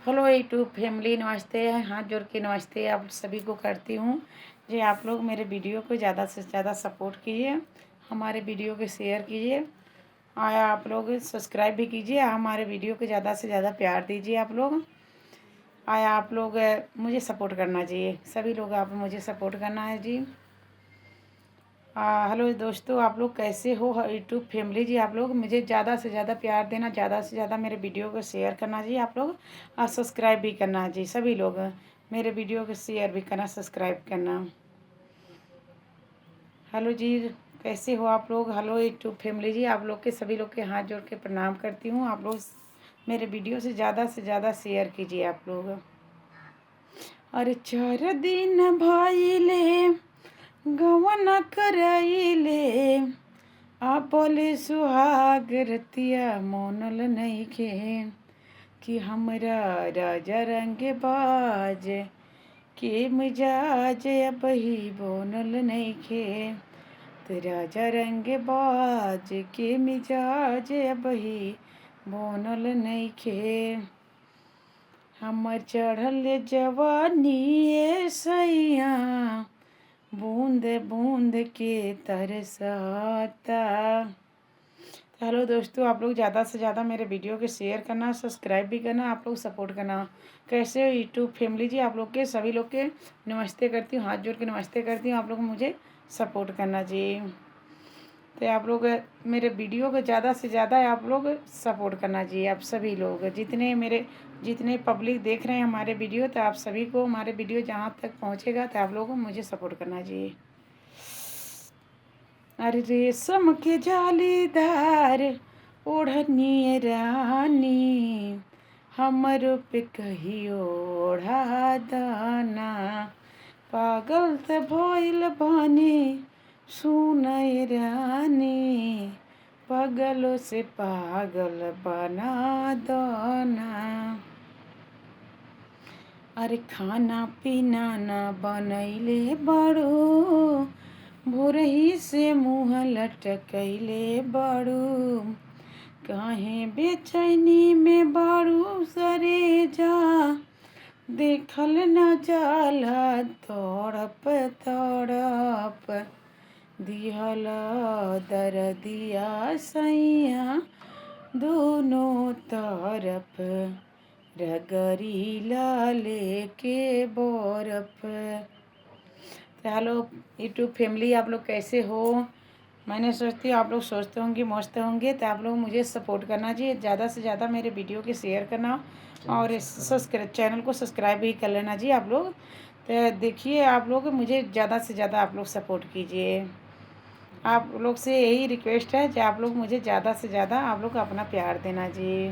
Hello YouTube family, नमस्ते। हाथ जोड़ के नमस्ते आप सभी को करती हूँ। जी, आप लोग मेरे वीडियो को ज़्यादा से ज़्यादा सपोर्ट कीजिए, हमारे वीडियो को शेयर कीजिए और आप लोग सब्सक्राइब भी कीजिए। हमारे वीडियो को ज़्यादा से ज़्यादा प्यार दीजिए आप लोग। आया आप लोग मुझे सपोर्ट करना चाहिए, सभी लोग आप मुझे सपोर्ट करना है जी। हेलो दोस्तों, आप लोग कैसे हो यूट्यूब फैमिली जी। आप लोग मुझे ज़्यादा से ज़्यादा प्यार देना, ज़्यादा से ज़्यादा मेरे वीडियो को शेयर करना जी आप लोग, और सब्सक्राइब भी करना जी। सभी लोग मेरे वीडियो को शेयर भी करना, सब्सक्राइब करना। हेलो जी, कैसे हो आप लोग। हेलो यूट्यूब फैमिली जी, आप लोग के सभी लोग के हाथ जोड़ के प्रणाम करती हूँ। आप लोग मेरे वीडियो से ज़्यादा शेयर कीजिए आप लोग। अरे 4 दिन भइले गवन करइले, बोले सुहाग रतिया मोनल नइखे, कि हमरा राजा रंग बाज के मिजाज अबही बनल नइखे। तो राजा रंग बाज के मिजाज अबही बनल नइखे। हमर चढ़ल जवानी ए सैया बूंद बूंद के तरसाता। हेलो दोस्तों, आप लोग ज़्यादा से ज़्यादा मेरे वीडियो के शेयर करना, सब्सक्राइब भी करना, आप लोग सपोर्ट करना। कैसे हो यूट्यूब फैमिली जी, आप लोग के सभी लोग के नमस्ते करती हूँ, हाथ जोड़ के नमस्ते करती हूँ। आप लोग मुझे सपोर्ट करना जी। तो आप लोग मेरे वीडियो को ज़्यादा से ज़्यादा आप लोग सपोर्ट करना जी। आप सभी लोग जितने पब्लिक देख रहे हैं हमारे वीडियो, तो आप सभी को हमारे वीडियो जहाँ तक पहुँचेगा तो आप लोग मुझे सपोर्ट करना जी। अरे रेशम के जालीदार ओढ़नी रानी, हमरो पे कहियो ओढ़ा दाना। पागल त भइल बानी सुनय रानी, पागलों से पागल बना दाना। अरे खाना पीना ना बनैले बड़ो, भोरही से मुँह लटकैले बड़ो, काहे बेचैनी में बड़ू सरे जा, देखल न जाला तड़प तड़प, दिहल दर्दिया सैया दोनों तरफ, रगरीला लेके बरफ। हेलो यूट्यूब फैमिली, आप लोग कैसे हो। मैंने सोचती हूँ आप लोग सोचते होंगे मस्त होंगे, तो आप लोग मुझे सपोर्ट करना जी। ज़्यादा से ज़्यादा मेरे वीडियो के शेयर करना और चैनल को सब्सक्राइब भी कर लेना जी आप लोग। तो देखिए, आप लोग मुझे ज़्यादा से ज़्यादा आप लोग सपोर्ट कीजिए। आप लोग से यही रिक्वेस्ट है कि आप लोग मुझे ज़्यादा से ज़्यादा आप लोग अपना प्यार देना जी।